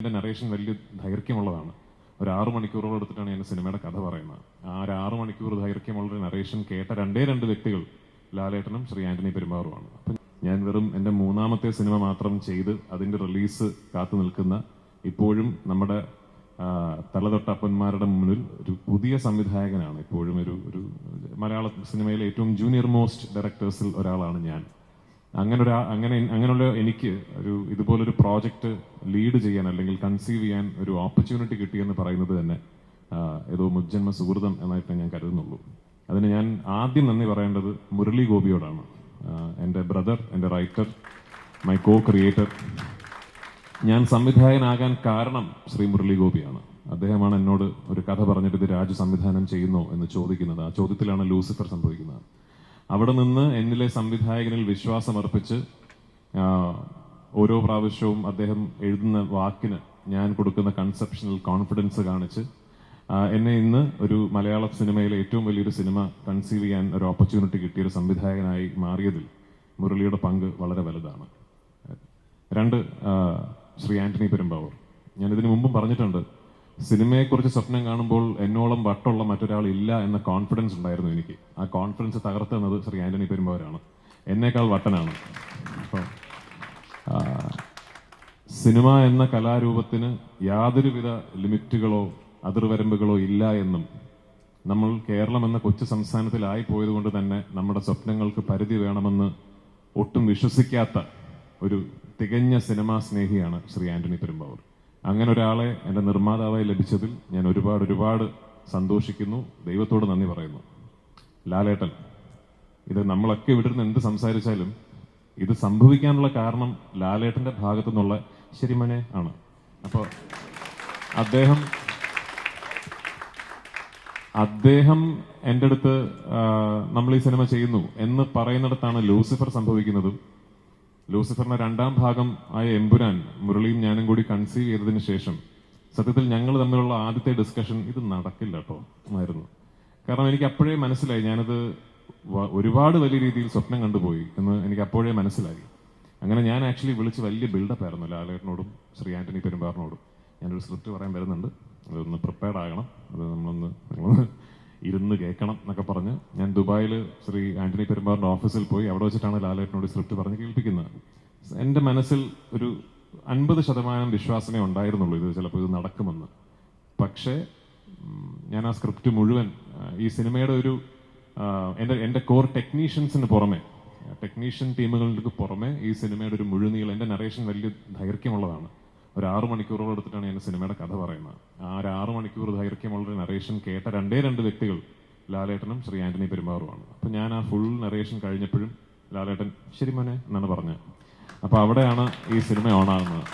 എൻ്റെ നറേഷൻ വലിയ ദൈർഘ്യമുള്ളതാണ്. ഒരു 6 മണിക്കൂറോളം എടുത്തിട്ടാണ് ഞാൻ സിനിമയുടെ കഥ പറയുന്നത്. ആ ഒരു 6 മണിക്കൂർ ദൈർഘ്യമുള്ള നറേഷൻ കേട്ട രണ്ട് വ്യക്തികൾ ലാലേട്ടനും ശ്രീ ആന്റണി പെരുമ്പാവൂരുമാണ്. അപ്പം ഞാൻ വെറും എൻ്റെ 3ാമത്തെ സിനിമ മാത്രം ചെയ്ത് അതിൻ്റെ റിലീസ് കാത്തു നിൽക്കുന്ന, ഇപ്പോഴും നമ്മുടെ തലതൊട്ടപ്പന്മാരുടെ മുന്നിൽ ഒരു പുതിയ സംവിധായകനാണ്. ഇപ്പോഴും ഒരു മലയാള സിനിമയിലെ ഏറ്റവും ജൂനിയർ മോസ്റ്റ് ഡയറക്ടേഴ്സിൽ ഒരാളാണ് ഞാൻ. അങ്ങനെയുള്ള എനിക്ക് ഇതുപോലൊരു പ്രോജക്റ്റ് ലീഡ് ചെയ്യാൻ അല്ലെങ്കിൽ കൺസീവ് ചെയ്യാൻ ഒരു ഓപ്പർച്യൂണിറ്റി കിട്ടിയെന്ന് പറയുന്നത് തന്നെ ഏതോ മുജ്ജന്മ സുഹൃതം എന്നായിട്ട് ഞാൻ കരുതുന്നുള്ളൂ. അതിന് ഞാൻ ആദ്യം നന്ദി പറയേണ്ടത് മുരളി ഗോപിയോടാണ്. എൻ്റെ ബ്രദർ, എൻ്റെ റൈറ്റർ, മൈ കോ ക്രിയേറ്റർ. ഞാൻ സംവിധായകനാകാൻ കാരണം ശ്രീ മുരളി ഗോപിയാണ്. അദ്ദേഹമാണ് എന്നോട് ഒരു കഥ പറഞ്ഞിട്ട് ഇത് രാജു സംവിധാനം ചെയ്യുന്നോ എന്ന് ചോദിക്കുന്നത്. ആ ചോദ്യത്തിലാണ് ലൂസിഫർ സംഭവിക്കുന്നത്. അവിടെ നിന്ന് എന്നിലെ സംവിധായകനിൽ വിശ്വാസമർപ്പിച്ച് ഓരോ പ്രാവശ്യവും അദ്ദേഹം എഴുതുന്ന വാക്കിന് ഞാൻ കൊടുക്കുന്ന കൺസെപ്ഷണൽ കോൺഫിഡൻസ് കാണിച്ച് എന്നെ ഇന്ന് ഒരു മലയാള സിനിമയിലെ ഏറ്റവും വലിയൊരു സിനിമ കൺസീവ് ചെയ്യാൻ ഒരു ഓപ്പർച്യൂണിറ്റി കിട്ടിയൊരു സംവിധായകനായി മാറിയതിൽ മുരളിയുടെ പങ്ക് വളരെ വലുതാണ്. 2, ശ്രീ ആന്റണി പെരുമ്പാവൂർ. ഞാൻ ഇതിനു മുമ്പും പറഞ്ഞിട്ടുണ്ട്, സിനിമയെക്കുറിച്ച് സ്വപ്നം കാണുമ്പോൾ എന്നോളം വട്ടുള്ള മറ്റൊരാൾ ഇല്ല എന്ന കോൺഫിഡൻസ് ഉണ്ടായിരുന്നു എനിക്ക്. ആ കോൺഫിഡൻസ് തകർത്തുന്നത് ശ്രീ ആന്റണി പെരുമ്പാവൂരാണ്. എന്നേക്കാൾ വട്ടനാണ്. അപ്പോൾ സിനിമ എന്ന കലാരൂപത്തിന് യാതൊരുവിധ ലിമിറ്റുകളോ അതിർവരമ്പുകളോ ഇല്ല എന്നും, നമ്മൾ കേരളം എന്ന കൊച്ചു സംസ്ഥാനത്തിലായി പോയതുകൊണ്ട് തന്നെ നമ്മുടെ സ്വപ്നങ്ങൾക്ക് പരിധി വേണമെന്ന് ഒട്ടും വിശ്വസിക്കാത്ത ഒരു തികഞ്ഞ സിനിമാ സ്നേഹിയാണ് ശ്രീ ആന്റണി പെരുമ്പാവൂർ. അങ്ങനെ ഒരാളെ എൻ്റെ നിർമ്മാതാവായി ലഭിച്ചതിൽ ഞാൻ ഒരുപാട് സന്തോഷിക്കുന്നു. ദൈവത്തോട് നന്ദി പറയുന്നു. ലാലേട്ടൻ, ഇത് നമ്മളൊക്കെ ഇവിടെ നിന്ന് എന്ത് സംസാരിച്ചാലും ഇത് സംഭവിക്കാനുള്ള കാരണം ലാലേട്ടന്റെ ഭാഗത്തു നിന്നുള്ള ശരിമനെ ആണ്. അപ്പോൾ അദ്ദേഹം എൻ്റെ അടുത്ത് നമ്മൾ ഈ സിനിമ ചെയ്യുന്നു എന്ന് പറയുന്നിടത്താണ് ലൂസിഫർ സംഭവിക്കുന്നതും. ലൂസിഫറിന്റെ 2ാം ഭാഗം ആയ എമ്പുരാൻ മുരളിയും ഞാനും കൂടി കൺസീവ് ചെയ്തതിന് ശേഷം സത്യത്തിൽ ഞങ്ങൾ തമ്മിലുള്ള ആദ്യത്തെ ഡിസ്കഷൻ ഇത് നടക്കില്ല കേട്ടോ ആയിരുന്നു. കാരണം എനിക്ക് അപ്പോഴേ മനസ്സിലായി, ഞാനത് ഒരുപാട് വലിയ രീതിയിൽ സ്വപ്നം കണ്ടുപോയി എന്ന് എനിക്ക് അപ്പോഴേ മനസ്സിലായി. അങ്ങനെ ഞാൻ ആക്ച്വലി വിളിച്ച് വലിയ ബിൽഡപ്പ് ആയിരുന്നു ലാലേട്ടനോടും ശ്രീ ആന്റണി പെരുമ്പാവൂരിനോടും. ഞാനൊരു സ്ക്രിപ്റ്റ് പറയാൻ വരുന്നുണ്ട്, അതൊന്ന് പ്രിപ്പയർഡ് ആകണം, അത് നിങ്ങളൊന്ന് ഇരുന്ന് കേൾക്കണം എന്നൊക്കെ പറഞ്ഞ് ഞാൻ ദുബായിൽ ശ്രീ ആന്റണി പെരുമ്പാവൂരിന്റെ ഓഫീസിൽ പോയി. അവിടെ വെച്ചിട്ടാണ് ലാലേട്ടനോട് സ്ക്രിപ്റ്റ് പറഞ്ഞ് കേൾപ്പിക്കുന്നത്. എൻ്റെ മനസ്സിൽ ഒരു 50% വിശ്വാസമേ ഉണ്ടായിരുന്നുള്ളൂ ഇത് ചിലപ്പോൾ ഇത് നടക്കുമെന്ന്. പക്ഷേ ഞാൻ ആ സ്ക്രിപ്റ്റ് മുഴുവൻ ഈ സിനിമയുടെ എൻ്റെ കോർ ടെക്നീഷ്യൻസിന് പുറമെ, ടെക്നീഷ്യൻ ടീമുകൾക്ക് പുറമെ ഈ സിനിമയുടെ ഒരു മുഴുനീളം, എൻ്റെ നറേഷൻ വലിയ ദൈർഘ്യമുള്ളതാണ്. ഒരു 6 മണിക്കൂറോളം എടുത്തിട്ടാണ് ഞാൻ സിനിമയുടെ കഥ പറയുന്നത്. ആ ഒരു 6 മണിക്കൂർ ദൈർഘ്യമുള്ള നറേഷൻ കേട്ട രണ്ട് വ്യക്തികൾ ലാലേട്ടനും ശ്രീ ആന്റണി പെരുമ്പാവൂരുമാണ്. അപ്പൊ ഞാൻ ആ ഫുൾ നറേഷൻ കഴിഞ്ഞപ്പോഴും ലാലേട്ടൻ ശരി മോനെ എന്നാണ് പറഞ്ഞത്. അപ്പൊ അവിടെയാണ് ഈ സിനിമ ഓണാകുന്നത്.